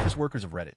Office workers of Reddit.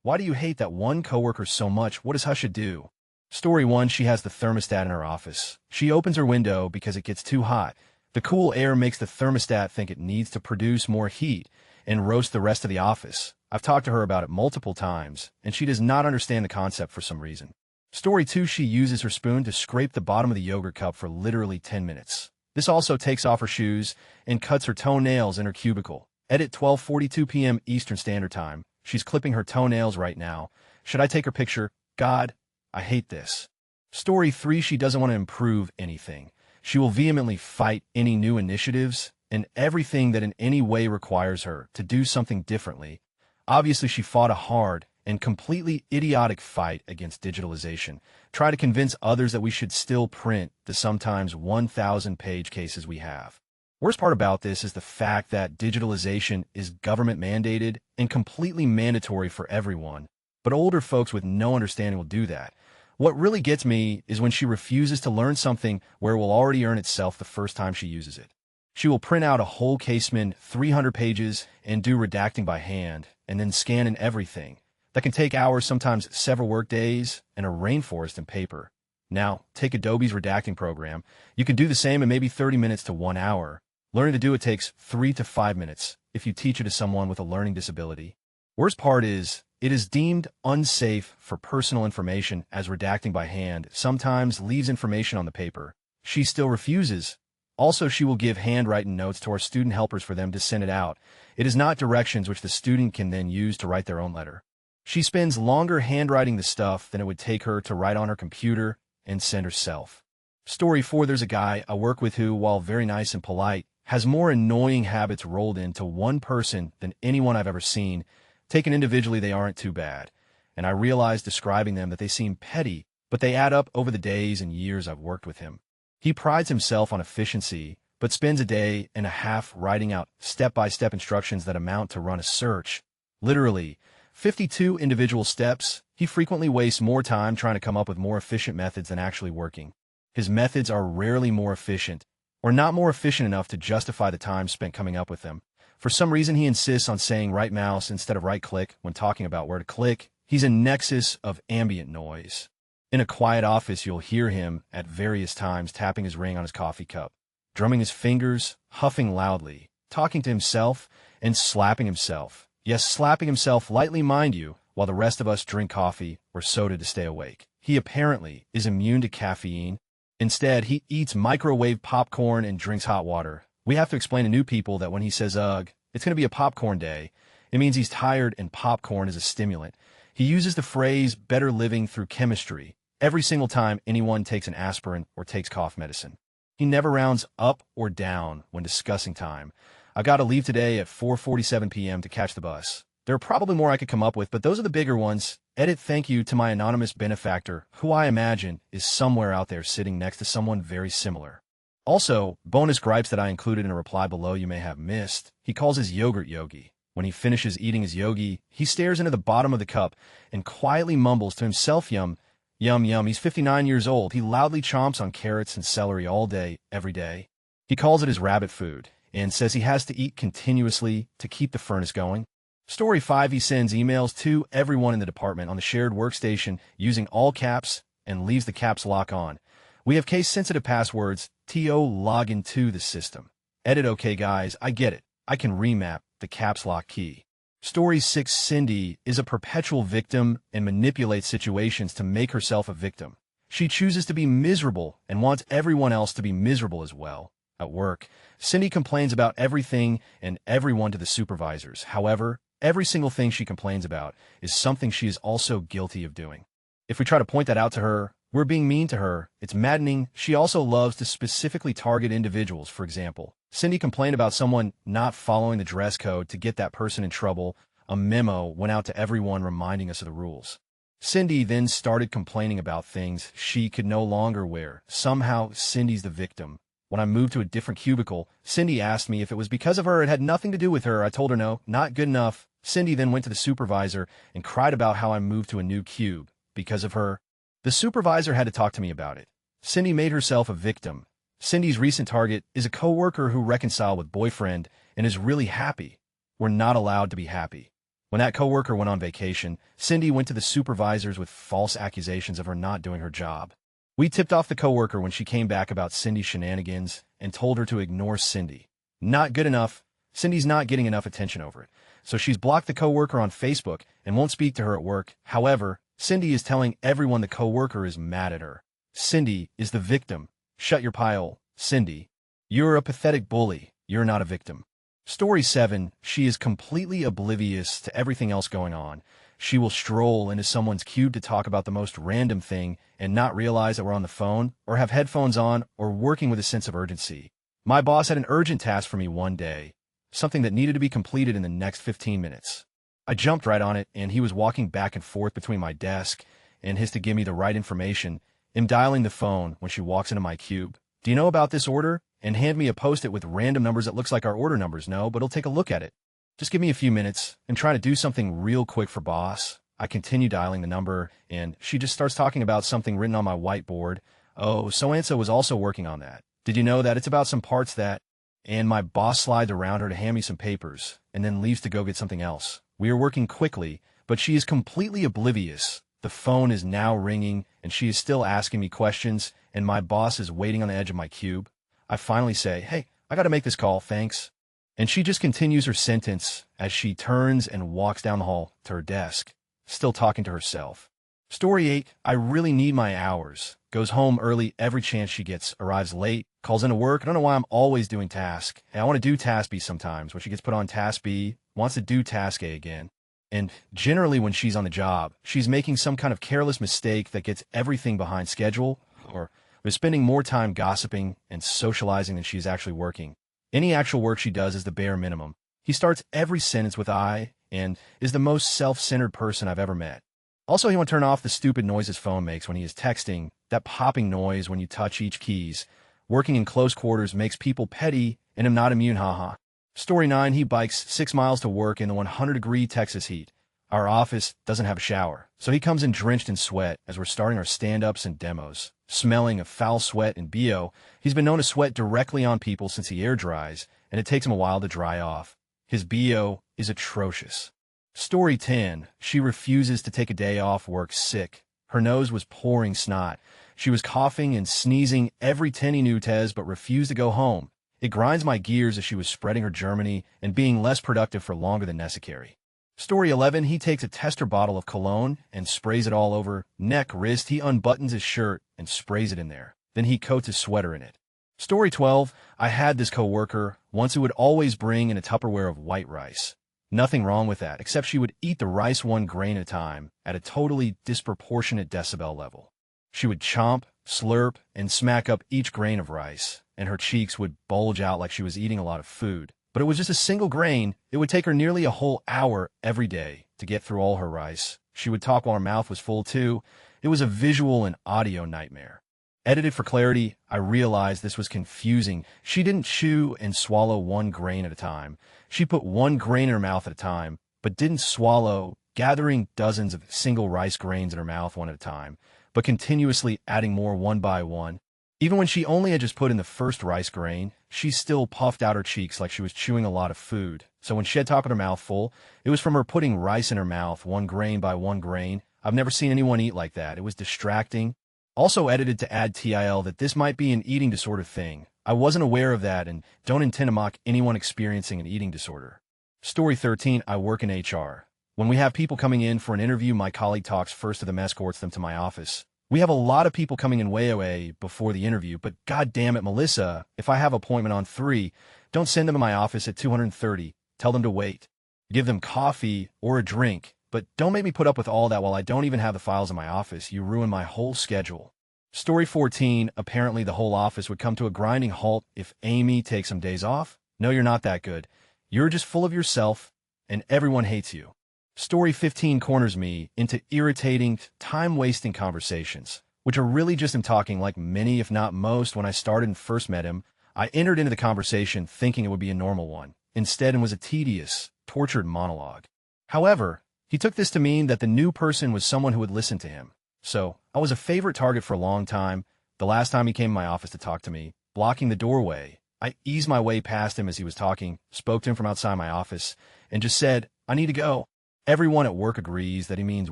Why do you hate that one coworker so much? What does Husha do? Story 1. She has the thermostat in her office. She opens her window because it gets too hot. The cool air makes the thermostat think it needs to produce more heat and roast the rest of the office. I've talked to her about it multiple times, and she does not understand the concept for some reason. Story 2. She uses her spoon to scrape the bottom of the yogurt cup for literally 10 minutes. This also takes off her shoes and cuts her toenails in her cubicle. Edit 12:42 p.m. Eastern Standard Time. She's clipping her toenails right now. Should I take her picture? God, I hate this. Story 3. She doesn't want to improve anything. She will vehemently fight any new initiatives and everything that in any way requires her to do something differently. Obviously, she fought a hard and completely idiotic fight against digitalization. Try to convince others that we should still print the sometimes 1,000-page cases we have. Worst part about this is the fact that digitalization is government mandated and completely mandatory for everyone, but older folks with no understanding will do that. What really gets me is when she refuses to learn something where it will already earn itself the first time she uses it. She will print out a whole casement, 300 pages, and do redacting by hand, and then scan in everything. That can take hours, sometimes several work days, and a rainforest in paper. Now, take Adobe's redacting program. You can do the same in maybe 30 minutes to 1 hour. Learning to do it takes 3 to 5 minutes if you teach it to someone with a learning disability. Worst part is, it is deemed unsafe for personal information as redacting by hand sometimes leaves information on the paper. She still refuses. Also, she will give handwritten notes to our student helpers for them to send it out. It is not directions which the student can then use to write their own letter. She spends longer handwriting the stuff than it would take her to write on her computer and send herself. Story 4. There's a guy I work with who, while very nice and polite, has more annoying habits rolled into one person than anyone I've ever seen. Taken individually, they aren't too bad, and I realize describing them that they seem petty, but they add up over the days and years I've worked with him. He prides himself on efficiency, but spends a day and a half writing out step-by-step instructions that amount to run a search. Literally, 52 individual steps. He frequently wastes more time trying to come up with more efficient methods than actually working. His methods are rarely more efficient, or not more efficient enough to justify the time spent coming up with them. For some reason, he insists on saying right mouse instead of right click when talking about where to click. He's a nexus of ambient noise. In a quiet office, you'll hear him at various times tapping his ring on his coffee cup, drumming his fingers, huffing loudly, talking to himself, and slapping himself. Yes, slapping himself lightly, mind you, while the rest of us drink coffee or soda to stay awake. He apparently is immune to caffeine. Instead, he eats microwave popcorn and drinks hot water. We have to explain to new people that when he says, ugh, it's going to be a popcorn day, it means he's tired and popcorn is a stimulant. He uses the phrase better living through chemistry every single time anyone takes an aspirin or takes cough medicine. He never rounds up or down when discussing time. I got to leave today at 4:47 p.m. to catch the bus. There are probably more I could come up with, but those are the bigger ones. Edit thank you to my anonymous benefactor, who I imagine is somewhere out there sitting next to someone very similar. Also, bonus gripes that I included in a reply below you may have missed. He calls his yogurt yogi. When he finishes eating his yogi, he stares into the bottom of the cup and quietly mumbles to himself, yum, yum, yum. He's 59 years old. He loudly chomps on carrots and celery all day, every day. He calls it his rabbit food and says he has to eat continuously to keep the furnace going. Story 5. He sends emails to everyone in the department on the shared workstation using all caps and leaves the caps lock on. We have case-sensitive passwords. TO log into the system. Edit okay guys, I get it. I can remap the caps lock key. Story 6. Cindy is a perpetual victim and manipulates situations to make herself a victim. She chooses to be miserable and wants everyone else to be miserable as well. At work, Cindy complains about everything and everyone to the supervisors. However, every single thing she complains about is something she is also guilty of doing. If we try to point that out to her, we're being mean to her. It's maddening. She also loves to specifically target individuals. For example, Cindy complained about someone not following the dress code to get that person in trouble. A memo went out to everyone reminding us of the rules. Cindy then started complaining about things she could no longer wear. Somehow, Cindy's the victim. When I moved to a different cubicle, Cindy asked me if it was because of her. It had nothing to do with her. I told her no, not good enough. Cindy then went to the supervisor and cried about how I moved to a new cube because of her. The supervisor had to talk to me about it. Cindy made herself a victim. Cindy's recent target is a coworker who reconciled with boyfriend and is really happy. We're not allowed to be happy. When that coworker went on vacation, Cindy went to the supervisors with false accusations of her not doing her job. We tipped off the coworker when she came back about Cindy's shenanigans and told her to ignore Cindy. Not good enough. Cindy's not getting enough attention over it. So she's blocked the coworker on Facebook and won't speak to her at work. However, Cindy is telling everyone the coworker is mad at her. Cindy is the victim. Shut your pie hole, Cindy. You're a pathetic bully. You're not a victim. Story 7. She is completely oblivious to everything else going on. She will stroll into someone's cube to talk about the most random thing and not realize that we're on the phone or have headphones on or working with a sense of urgency. My boss had an urgent task for me one day, something that needed to be completed in the next 15 minutes. I jumped right on it, and he was walking back and forth between my desk and his to give me the right information. I'm dialing the phone when she walks into my cube. Do you know about this order? And hand me a post-it with random numbers that looks like our order numbers. No, but he'll take a look at it. Just give me a few minutes and try to do something real quick for boss. I continue dialing the number, and she just starts talking about something written on my whiteboard. Oh, so-and-so was also working on that. Did you know that? It's about some parts that... And my boss slides around her to hand me some papers, and then leaves to go get something else. We are working quickly, but she is completely oblivious. The phone is now ringing, and she is still asking me questions, and my boss is waiting on the edge of my cube. I finally say, hey, I gotta make this call, thanks. And she just continues her sentence as she turns and walks down the hall to her desk, still talking to herself. Story 8, I really need my hours. Goes home early every chance she gets, arrives late, calls into work. I don't know why I'm always doing task. Hey, I want to do task B sometimes. When she gets put on task B, wants to do task A again. And generally when she's on the job, she's making some kind of careless mistake that gets everything behind schedule, or is spending more time gossiping and socializing than she's actually working. Any actual work she does is the bare minimum. He starts every sentence with I and is the most self-centered person I've ever met. Also, he won't turn off the stupid noise his phone makes when he is texting, that popping noise when you touch each keys. Working in close quarters makes people petty and am not immune, haha. Story 9, he bikes 6 miles to work in the 100-degree Texas heat. Our office doesn't have a shower, so he comes in drenched in sweat as we're starting our stand-ups and demos. Smelling of foul sweat and BO, he's been known to sweat directly on people since he air dries, and it takes him a while to dry off. His BO is atrocious. Story 10, she refuses to take a day off work sick. Her nose was pouring snot. She was coughing and sneezing every 10 minutes but refused to go home. It grinds my gears as she was spreading her Germany and being less productive for longer than necessary. Story 11, he takes a tester bottle of cologne and sprays it all over, neck, wrist. He unbuttons his shirt and sprays it in there. Then he coats his sweater in it. Story 12, I had this coworker once who would always bring in a Tupperware of white rice. Nothing wrong with that, except she would eat the rice one grain at a time at a totally disproportionate decibel level. She would chomp, slurp, and smack up each grain of rice, and her cheeks would bulge out like she was eating a lot of food. But it was just a single grain. It would take her nearly a whole hour every day to get through all her rice. She would talk while her mouth was full, too. It was a visual and audio nightmare. Edited for clarity, I realized this was confusing. She didn't chew and swallow one grain at a time. She put one grain in her mouth at a time, but didn't swallow, gathering dozens of single rice grains in her mouth one at a time, but continuously adding more one by one. Even when she only had just put in the first rice grain, she still puffed out her cheeks like she was chewing a lot of food. So when she had top of her mouth full, it was from her putting rice in her mouth, one grain by one grain. I've never seen anyone eat like that. It was distracting. Also edited to add TIL that this might be an eating disorder thing. I wasn't aware of that and don't intend to mock anyone experiencing an eating disorder. Story 13, I work in HR. When we have people coming in for an interview, my colleague talks first to them, escorts them to my office. We have a lot of people coming in way away before the interview, but God damn it, Melissa, if I have an appointment on 3, don't send them to my office at 230. Tell them to wait. Give them coffee or a drink, but don't make me put up with all that while I don't even have the files in my office. You ruin my whole schedule. Story 14, apparently the whole office would come to a grinding halt if Amy takes some days off. No, you're not that good. You're just full of yourself, and everyone hates you. Story 15 corners me into irritating, time-wasting conversations, which are really just him talking like many, if not most, when I started and first met him. I entered into the conversation thinking it would be a normal one. Instead, it was a tedious, tortured monologue. However, he took this to mean that the new person was someone who would listen to him. So, I was a favorite target for a long time. The last time he came to my office to talk to me, blocking the doorway, I eased my way past him as he was talking, spoke to him from outside my office, and just said, I need to go. Everyone at work agrees that he means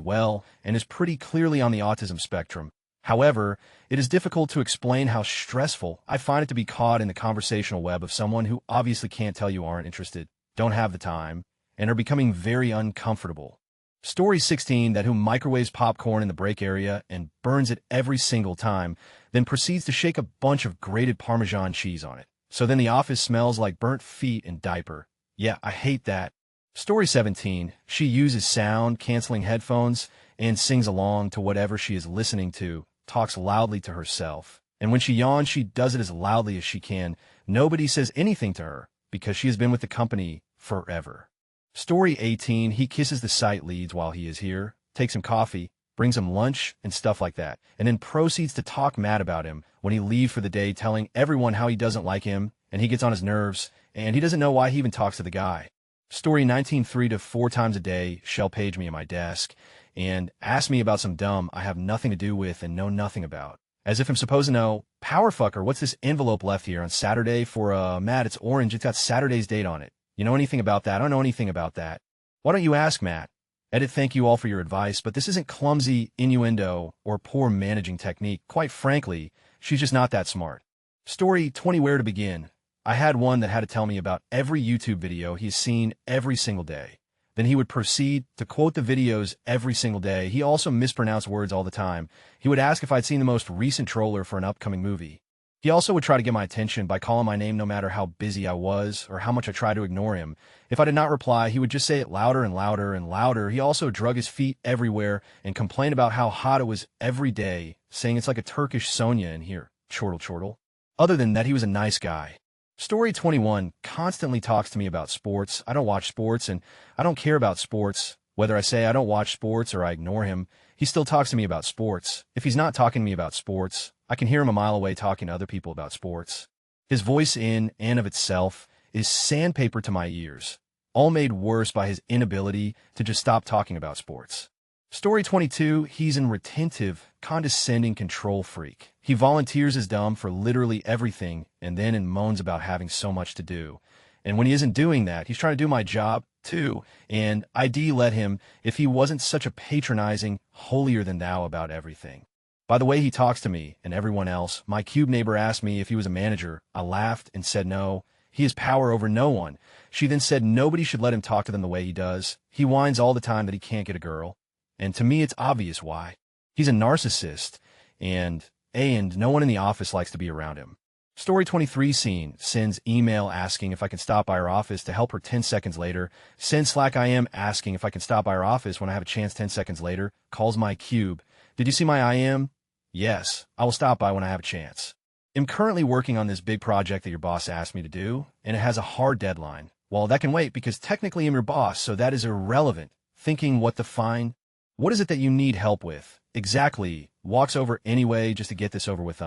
well and is pretty clearly on the autism spectrum. However, it is difficult to explain how stressful I find it to be caught in the conversational web of someone who obviously can't tell you aren't interested, don't have the time, and are becoming very uncomfortable. Story 16, that who microwaves popcorn in the break area and burns it every single time, then proceeds to shake a bunch of grated Parmesan cheese on it. So then the office smells like burnt feet and diaper. Yeah, I hate that. Story 17, she uses sound-canceling headphones and sings along to whatever she is listening to, talks loudly to herself. And when she yawns, she does it as loudly as she can. Nobody says anything to her because she has been with the company forever. Story 18, he kisses the site leads while he is here, takes him coffee, brings him lunch and stuff like that, and then proceeds to talk mad about him when he leaves for the day, telling everyone how he doesn't like him and he gets on his nerves, and he doesn't know why he even talks to the guy. Story 19, 3 to 4 times a day, she'll page me at my desk and ask me about some dumb I have nothing to do with and know nothing about. As if I'm supposed to know, power fucker, what's this envelope left here on Saturday for, Matt, it's orange, it's got Saturday's date on it. You know anything about that? I don't know anything about that. Why don't you ask, Matt? Edit, thank you all for your advice, but this isn't clumsy innuendo or poor managing technique. Quite frankly, she's just not that smart. Story 20, where to begin? I had one that had to tell me about every YouTube video he's seen every single day. Then he would proceed to quote the videos every single day. He also mispronounced words all the time. He would ask if I'd seen the most recent trailer for an upcoming movie. He also would try to get my attention by calling my name no matter how busy I was or how much I tried to ignore him. If I did not reply, he would just say it louder and louder and louder. He also drug his feet everywhere and complained about how hot it was every day, saying it's like a Turkish Sonya in here. Chortle, chortle. Other than that, he was a nice guy. Story 21 constantly talks to me about sports. I don't watch sports, and I don't care about sports. Whether I say I don't watch sports or I ignore him, he still talks to me about sports. If he's not talking to me about sports, I can hear him a mile away talking to other people about sports. His voice in and of itself is sandpaper to my ears, all made worse by his inability to just stop talking about sports. Story 22, he's an retentive, condescending control freak. He volunteers his dumb for literally everything and then moans about having so much to do. And when he isn't doing that, he's trying to do my job too, and I'd let him if he wasn't such a patronizing, holier-than-thou about everything. By the way he talks to me and everyone else, my cube neighbor asked me if he was a manager. I laughed and said no. He has power over no one. She then said nobody should let him talk to them the way he does. He whines all the time that he can't get a girl. And to me, it's obvious why. He's a narcissist, and no one in the office likes to be around him. Story 23 scene, sends email asking if I can stop by her office to help her 10 seconds later. Sends Slack IM asking if I can stop by her office when I have a chance 10 seconds later. Calls my cube. Did you see my IM? Yes, I will stop by when I have a chance. I'm currently working on this big project that your boss asked me to do, and it has a hard deadline. Well, that can wait because technically I'm your boss, so that is irrelevant. Thinking what the fine? What is it that you need help with? Exactly. Walks over anyway just to get this over with.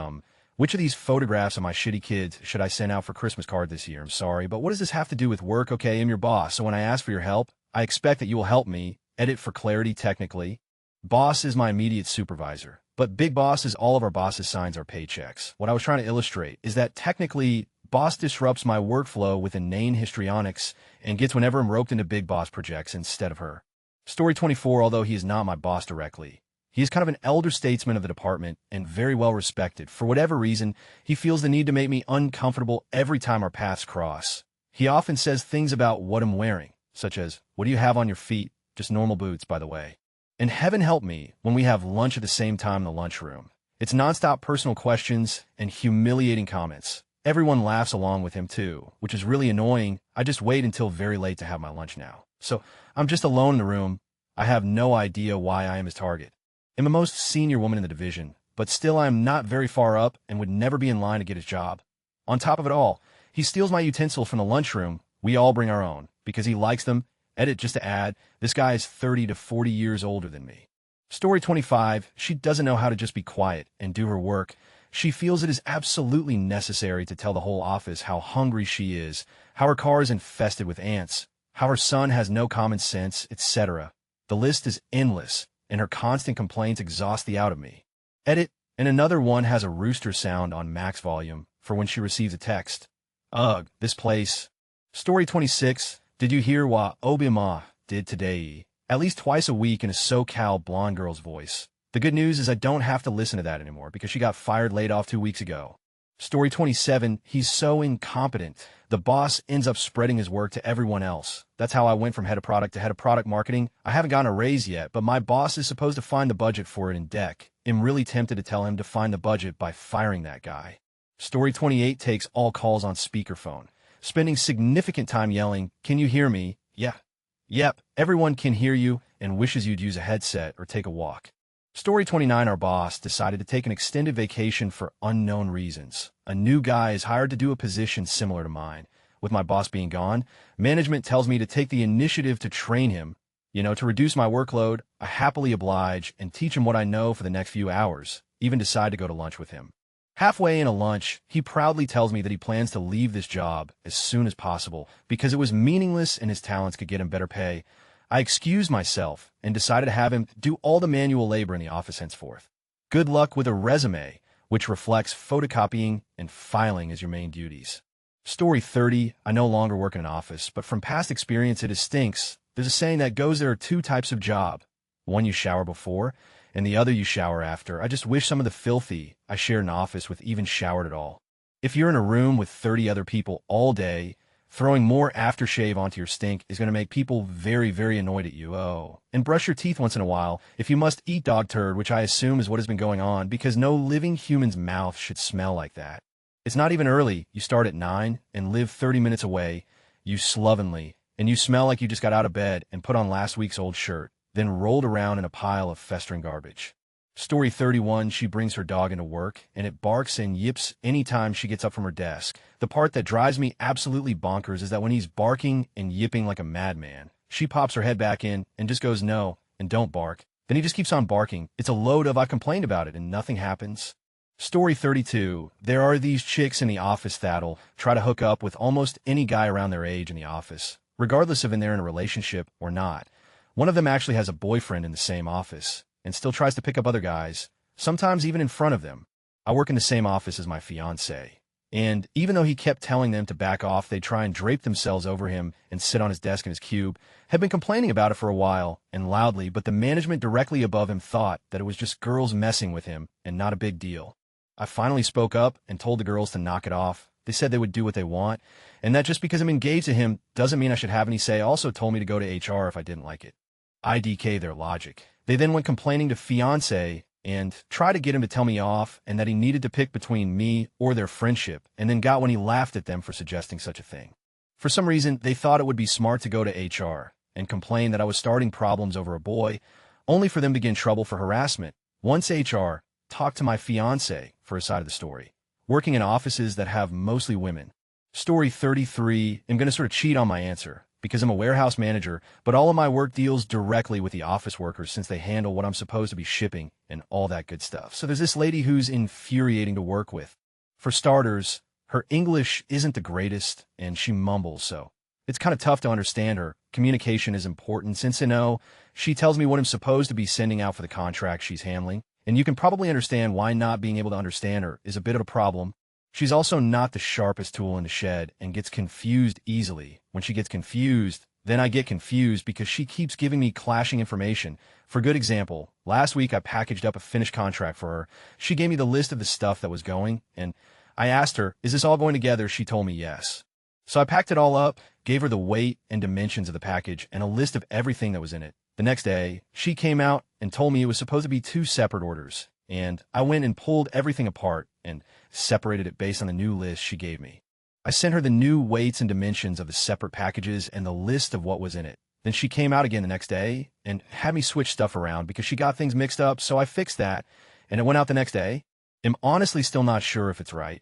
Which of these photographs of my shitty kids should I send out for Christmas card this year? I'm sorry, but what does this have to do with work? Okay, I'm your boss, so when I ask for your help, I expect that you will help me. Edit for clarity technically. Boss is my immediate supervisor, but big boss is all of our bosses signs our paychecks. What I was trying to illustrate is that technically, boss disrupts my workflow with inane histrionics and gets whenever I'm roped into big boss projects instead of her. Story 24, although he is not my boss directly, he is kind of an elder statesman of the department and very well respected. For whatever reason, he feels the need to make me uncomfortable every time our paths cross. He often says things about what I'm wearing, such as, what do you have on your feet? Just normal boots, by the way. And heaven help me when we have lunch at the same time in the lunchroom. It's nonstop personal questions and humiliating comments. Everyone laughs along with him too, which is really annoying. I just wait until very late to have my lunch now. So I'm just alone in the room. I have no idea why I am his target. I'm the most senior woman in the division, but still I am not very far up and would never be in line to get his job. On top of it all, he steals my utensils from the lunchroom. We all bring our own because he likes them. Edit just to add, this guy is 30 to 40 years older than me. Story 25, she doesn't know how to just be quiet and do her work. She feels it is absolutely necessary to tell the whole office how hungry she is, how her car is infested with ants, how her son has no common sense, etc. The list is endless, and her constant complaints exhaust the out of me. Edit, and another one has a rooster sound on max volume for when she receives a text. Ugh, this place. Story 26, did you hear what Obliviousness did today? at least twice a week in a SoCal blonde girl's voice. The good news is I don't have to listen to that anymore because she got laid off 2 weeks ago. Story 27, he's so incompetent. The boss ends up spreading his work to everyone else. That's how I went from head of product to head of product marketing. I haven't gotten a raise yet, but my boss is supposed to find the budget for it in deck. I'm really tempted to tell him to find the budget by firing that guy. Story 28 takes all calls on speakerphone. Spending significant time yelling, "Can you hear me?" Yeah. Yep, everyone can hear you and wishes you'd use a headset or take a walk. Story 29, our boss decided to take an extended vacation for unknown reasons. A new guy is hired to do a position similar to mine. With my boss being gone, management tells me to take the initiative to train him. To reduce my workload, I happily oblige and teach him what I know for the next few hours, even decide to go to lunch with him. Halfway in a lunch, he proudly tells me that he plans to leave this job as soon as possible because it was meaningless and his talents could get him better pay. I excused myself and decided to have him do all the manual labor in the office henceforth. Good luck with a resume, which reflects photocopying and filing as your main duties. Story 30, I no longer work in an office, but from past experience it stinks. There's a saying that goes there are two types of job. One you shower before, and the other you shower after. I just wish some of the filthy I shared an office with even showered at all. If you're in a room with 30 other people all day, throwing more aftershave onto your stink is going to make people very, very annoyed at you. Oh, and brush your teeth once in a while if you must eat dog turd, which I assume is what has been going on, because no living human's mouth should smell like that. It's not even early. You start at 9 and live 30 minutes away. You slovenly, and you smell like you just got out of bed and put on last week's old shirt, then rolled around in a pile of festering garbage. Story 31, she brings her dog into work, and it barks and yips anytime she gets up from her desk. The part that drives me absolutely bonkers is that when he's barking and yipping like a madman, she pops her head back in and just goes, "No," and "Don't bark." Then he just keeps on barking. It's a load of "I complained about it," and nothing happens. Story 32, there are these chicks in the office that'll try to hook up with almost any guy around their age in the office, regardless of if they're in a relationship or not. One of them actually has a boyfriend in the same office and still tries to pick up other guys, sometimes even in front of them. I work in the same office as my fiancé, and even though he kept telling them to back off, they try and drape themselves over him and sit on his desk in his cube, had been complaining about it for a while and loudly, but the management directly above him thought that it was just girls messing with him and not a big deal. I finally spoke up and told the girls to knock it off. They said they would do what they want, and that just because I'm engaged to him doesn't mean I should have any say. Also told me to go to HR if I didn't like it. I DK their logic. They then went complaining to fiancé and tried to get him to tell me off and that he needed to pick between me or their friendship, and then got when he laughed at them for suggesting such a thing. For some reason, they thought it would be smart to go to HR and complain that I was starting problems over a boy, only for them to get in trouble for harassment. Once HR talked to my fiancé for a side of the story, working in offices that have mostly women. Story 33, I'm going to sort of cheat on my answer because I'm a warehouse manager, but all of my work deals directly with the office workers since they handle what I'm supposed to be shipping and all that good stuff. So there's this lady who's infuriating to work with. For starters, her English isn't the greatest and she mumbles, so it's kind of tough to understand her. Communication is important since, she tells me what I'm supposed to be sending out for the contract she's handling, and you can probably understand why not being able to understand her is a bit of a problem. She's also not the sharpest tool in the shed and gets confused easily. When she gets confused, then I get confused because she keeps giving me clashing information. For good example, last week I packaged up a finished contract for her. She gave me the list of the stuff that was going, and I asked her, "Is this all going together?" She told me yes. So I packed it all up, gave her the weight and dimensions of the package and a list of everything that was in it. The next day, she came out and told me it was supposed to be 2 separate orders, and I went and pulled everything apart and separated it based on the new list she gave me. I sent her the new weights and dimensions of the separate packages and the list of what was in it. Then she came out again the next day and had me switch stuff around because she got things mixed up, so I fixed that, and it went out the next day. I'm honestly still not sure if it's right,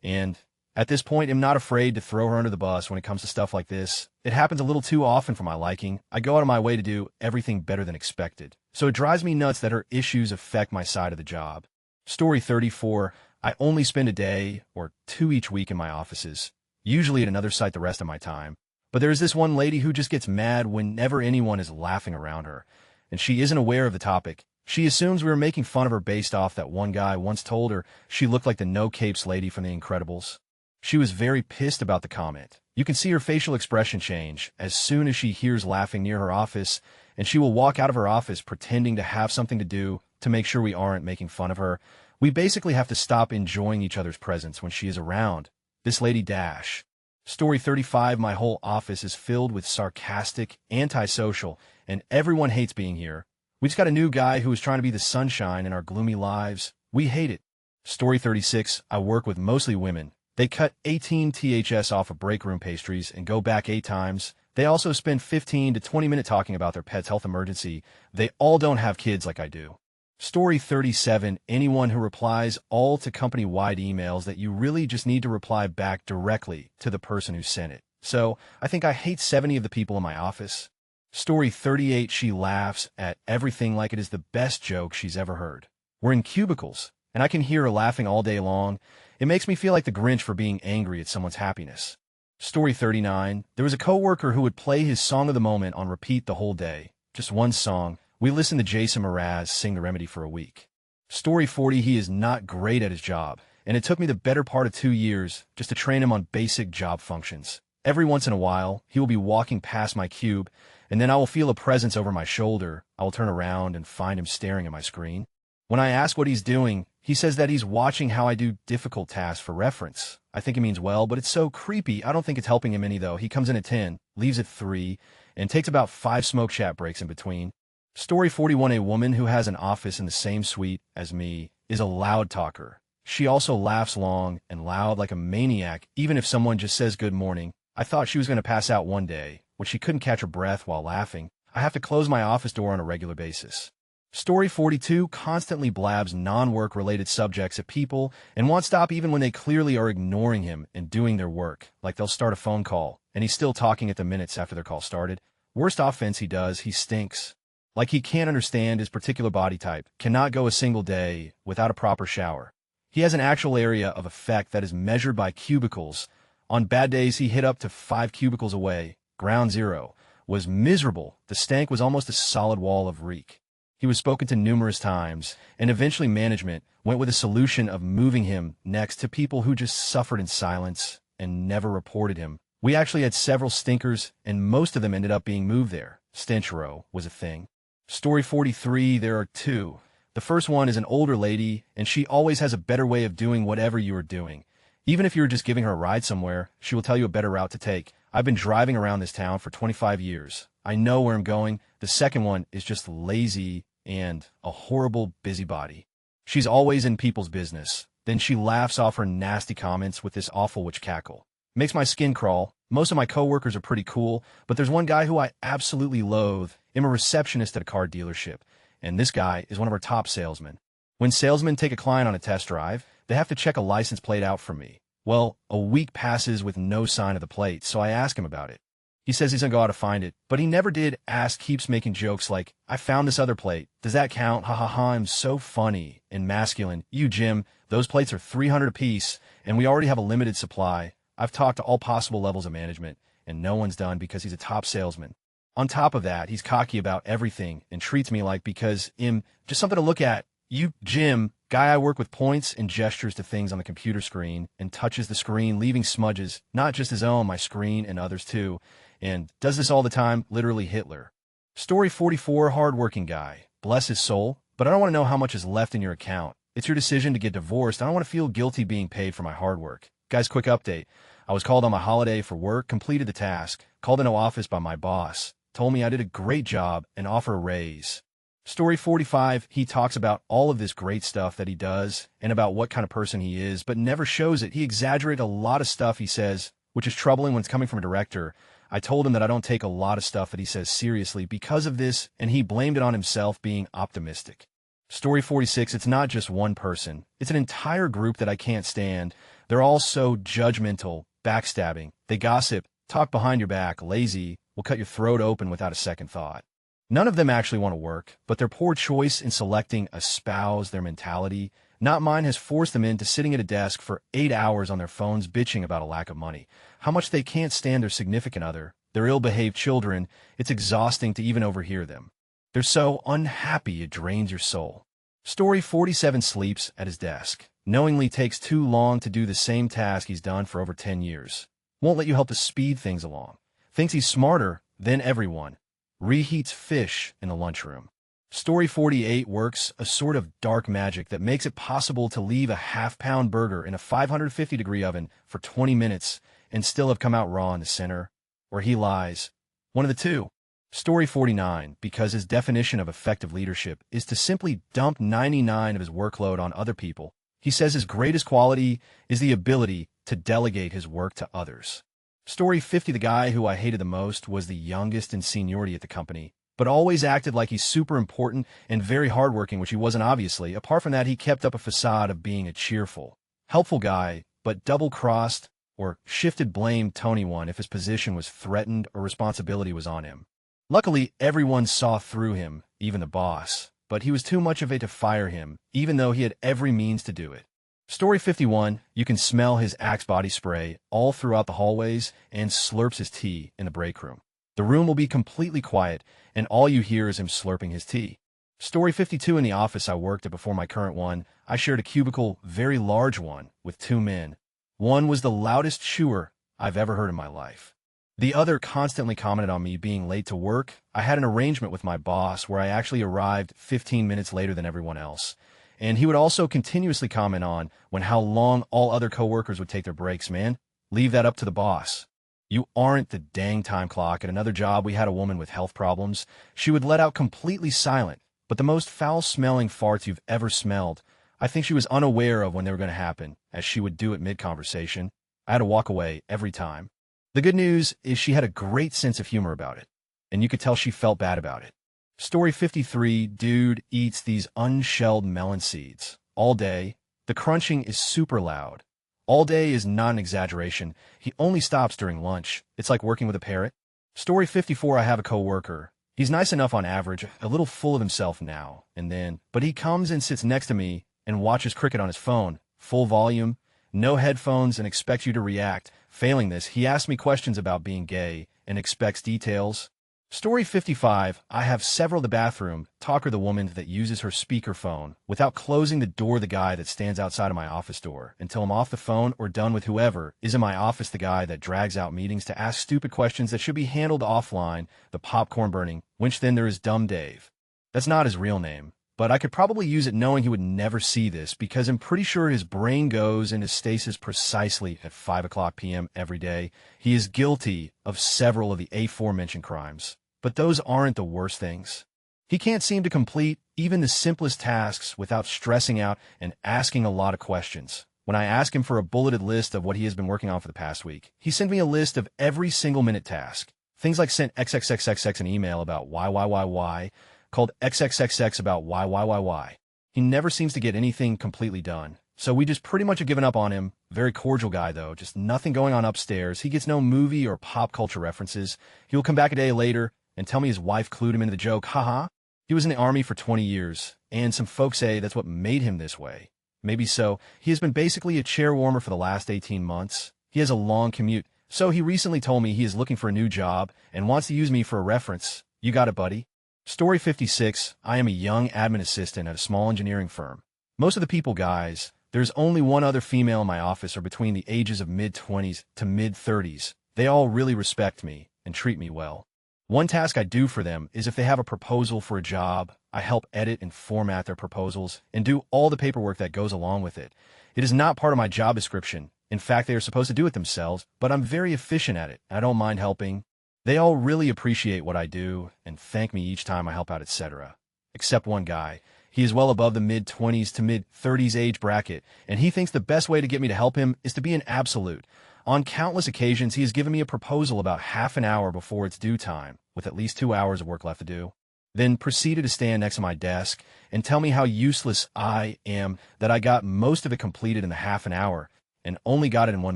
and at this point, I'm not afraid to throw her under the bus when it comes to stuff like this. It happens a little too often for my liking. I go out of my way to do everything better than expected, so it drives me nuts that her issues affect my side of the job. Story 34, I only spend a day or 2 each week in my offices, usually at another site the rest of my time. But there's this one lady who just gets mad whenever anyone is laughing around her, and she isn't aware of the topic. She assumes we were making fun of her based off that one guy once told her she looked like the no-capes lady from The Incredibles. She was very pissed about the comment. You can see her facial expression change as soon as she hears laughing near her office, and she will walk out of her office pretending to have something to do to make sure we aren't making fun of her. We basically have to stop enjoying each other's presence when she is around. This lady dash. Story 35. My whole office is filled with sarcastic, antisocial, and everyone hates being here. We just got a new guy who is trying to be the sunshine in our gloomy lives. We hate it. Story 36. I work with mostly women. They cut 18 THS off of break room pastries and go back 8 times. They also spend 15 to 20 minutes talking about their pet's health emergency. They all don't have kids like I do. Story 37. Anyone who replies all to company-wide emails that you really just need to reply back directly to the person who sent it. So, I think I hate 70 of the people in my office. Story 38. She laughs at everything like it is the best joke she's ever heard. We're in cubicles, and I can hear her laughing all day long. It makes me feel like the Grinch for being angry at someone's happiness. Story 39. There was a coworker who would play his song of the moment on repeat the whole day. Just one song. We listened to Jason Mraz sing The Remedy for a week. Story 40. He is not great at his job, and it took me the better part of 2 years just to train him on basic job functions. Every once in a while, he will be walking past my cube, and then I will feel a presence over my shoulder. I will turn around and find him staring at my screen. When I ask what he's doing, he says that he's watching how I do difficult tasks for reference. I think he means well, but it's so creepy. I don't think it's helping him any, though. He comes in at 10, leaves at 3, and takes about 5 smoke chat breaks in between. Story 41. A woman who has an office in the same suite as me is a loud talker. She also laughs long and loud like a maniac, even if someone just says good morning. I thought she was going to pass out one day when she couldn't catch her breath while laughing. I have to close my office door on a regular basis. Story 42. Constantly blabs non-work related subjects at people and won't stop even when they clearly are ignoring him and doing their work, like they'll start a phone call, and he's still talking at the minutes after their call started. Worst offense he does, he stinks. Like he can't understand his particular body type, cannot go a single day without a proper shower. He has an actual area of effect that is measured by cubicles. On bad days, he hit up to 5 cubicles away. Ground zero. Was miserable. The stank was almost a solid wall of reek. He was spoken to numerous times, and eventually management went with a solution of moving him next to people who just suffered in silence and never reported him. We actually had several stinkers, and most of them ended up being moved there. Stench row was a thing. Story 43. There are 2. The first one is an older lady, and she always has a better way of doing whatever you are doing. Even if you're just giving her a ride somewhere, she will tell you a better route to take. I've been driving around this town for 25 years. I know where I'm going. The second one is just lazy and a horrible busybody. She's always in people's business. Then she laughs off her nasty comments with this awful witch cackle. Makes my skin crawl. Most of my coworkers are pretty cool, but there's one guy who I absolutely loathe. I'm a receptionist at a car dealership, and this guy is one of our top salesmen. When salesmen take a client on a test drive, they have to check a license plate out for me. Well, a week passes with no sign of the plate, so I ask him about it. He says he's gonna go out to find it, but he never did. Keeps making jokes like, I found this other plate. Does that count? Ha ha ha, I'm so funny and masculine. You, Jim, those plates are $300 apiece, and we already have a limited supply. I've talked to all possible levels of management, and no one's done because he's a top salesman. On top of that, he's cocky about everything and treats me like because I'm just something to look at. You, Jim, guy I work with, points and gestures to things on the computer screen and touches the screen, leaving smudges, not just his own, my screen and others too, and does this all the time, literally Hitler. Story 44. Hardworking guy. Bless his soul, but I don't want to know how much is left in your account. It's your decision to get divorced. I don't want to feel guilty being paid for my hard work. Guys, quick update. I was called on my holiday for work, completed the task, called into office by my boss, told me I did a great job and offer a raise. Story 45. He talks about all of this great stuff that he does and about what kind of person he is, but never shows it. He exaggerated a lot of stuff he says, which is troubling when it's coming from a director. I told him that I don't take a lot of stuff that he says seriously because of this, and he blamed it on himself being optimistic. Story 46. It's not just one person. It's an entire group that I can't stand. They're all so judgmental, backstabbing. They gossip, talk behind your back, lazy, will cut your throat open without a second thought. None of them actually want to work, but their poor choice in selecting a spouse, their mentality, not mine, has forced them into sitting at a desk for 8 hours on their phones bitching about a lack of money, how much they can't stand their significant other, their ill-behaved children. It's exhausting to even overhear them. They're so unhappy it drains your soul. Story 47. Sleeps at his desk. Knowingly takes too long to do the same task he's done for over 10 years. Won't let you help to speed things along. Thinks he's smarter than everyone. reheats fish in the lunchroom. Story 48 works a sort of dark magic that makes it possible to leave a half-pound burger in a 550-degree oven for 20 minutes and still have come out raw in the center, or he lies. One of the two. Story 49, because his definition of effective leadership is to simply dump 99% of his workload on other people. He says his greatest quality is the ability to delegate his work to others. Story 50, the guy who I hated the most was the youngest in seniority at the company, but always acted like he's super important and very hardworking, which he wasn't obviously. Apart from that, he kept up a facade of being a cheerful, helpful guy, but double-crossed or shifted blame Tony one if his position was threatened or responsibility was on him. Luckily, everyone saw through him, even the boss, but he was too much of it to fire him, even though he had every means to do it. Story 51, you can smell his Axe body spray all throughout the hallways and slurps his tea in the break room. The room will be completely quiet, and all you hear is him slurping his tea. Story 52, in the office I worked at before my current one, I shared a cubicle, very large one, with two men. One was the loudest chewer I've ever heard in my life. The other constantly commented on me being late to work. I had an arrangement with my boss where I actually arrived 15 minutes later than everyone else. And he would also continuously comment on how long all other coworkers would take their breaks. Man, leave that up to the boss. You aren't the dang time clock. At another job, we had a woman with health problems. She would let out completely silent, but the most foul-smelling farts you've ever smelled. I think she was unaware of when they were going to happen, as she would do it mid-conversation. I had to walk away every time. The good news is she had a great sense of humor about it, and you could tell she felt bad about it. Story 53, dude eats these unshelled melon seeds all day. The crunching is super loud. All day is not an exaggeration. He only stops during lunch. It's like working with a parrot. Story 54, I have a coworker. He's nice enough on average, a little full of himself now and then, but he comes and sits next to me and watches cricket on his phone, full volume, no headphones, and expects you to react. Failing this, he asks me questions about being gay and expects details. Story 55, I have several. The bathroom talker, the woman that uses her speakerphone without closing the door, the guy that stands outside of my office door until I'm off the phone or done with whoever is in my office, the guy that drags out meetings to ask stupid questions that should be handled offline, the popcorn burning, which then there is Dumb Dave. That's not his real name, but I could probably use it knowing he would never see this because I'm pretty sure his brain goes into stasis precisely at 5 p.m. every day. He is guilty of several of the aforementioned crimes. But those aren't the worst things. He can't seem to complete even the simplest tasks without stressing out and asking a lot of questions. When I ask him for a bulleted list of what he has been working on for the past week, he sent me a list of every single minute task. Things like sent XXXXX an email about why, called XXXX about why. He never seems to get anything completely done. So we just pretty much have given up on him. Very cordial guy, though. Just nothing going on upstairs. He gets no movie or pop culture references. He'll come back a day later and tell me his wife clued him into the joke. Haha. He was in the army for 20 years, and some folks say that's what made him this way. Maybe so. He has been basically a chair warmer for the last 18 months. He has a long commute, so he recently told me he is looking for a new job and wants to use me for a reference. You got it, buddy. Story 56, I am a young admin assistant at a small engineering firm. Most of the people, guys, there's only one other female in my office are between the ages of mid-20s to mid-30s. They all really respect me and treat me well. One task I do for them is if they have a proposal for a job, I help edit and format their proposals and do all the paperwork that goes along with it. It is not part of my job description. In fact, they are supposed to do it themselves, but I'm very efficient at it. I don't mind helping. They all really appreciate what I do and thank me each time I help out, etc. Except one guy. He is well above the mid-20s to mid-30s age bracket, and he thinks the best way to get me to help him is to be an absolute. On countless occasions, he has given me a proposal about half an hour before its due time, with at least 2 hours of work left to do, then proceeded to stand next to my desk and tell me how useless I am, that I got most of it completed in the half an hour and only got it in 1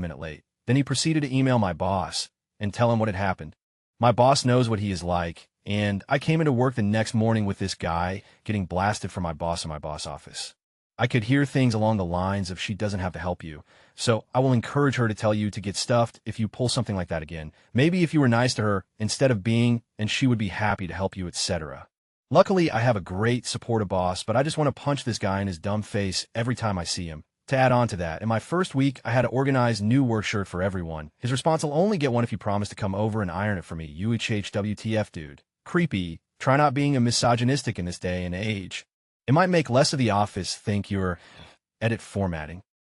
minute late. Then he proceeded to email my boss and tell him what had happened. My boss knows what he is like, and I came into work the next morning with this guy getting blasted from my boss in my boss office. I could hear things along the lines of she doesn't have to help you, so I will encourage her to tell you to get stuffed if you pull something like that again. Maybe if you were nice to her instead of being, and she would be happy to help you, etc. Luckily, I have a great, supportive boss, but I just want to punch this guy in his dumb face every time I see him. To add on to that, in my first week, I had to organize new work shirt for everyone. His response will only get one if you promise to come over and iron it for me. UHHWTF, dude. Creepy. Try not being a misogynistic in this day and age. It might make less of the office think you're edit formatting.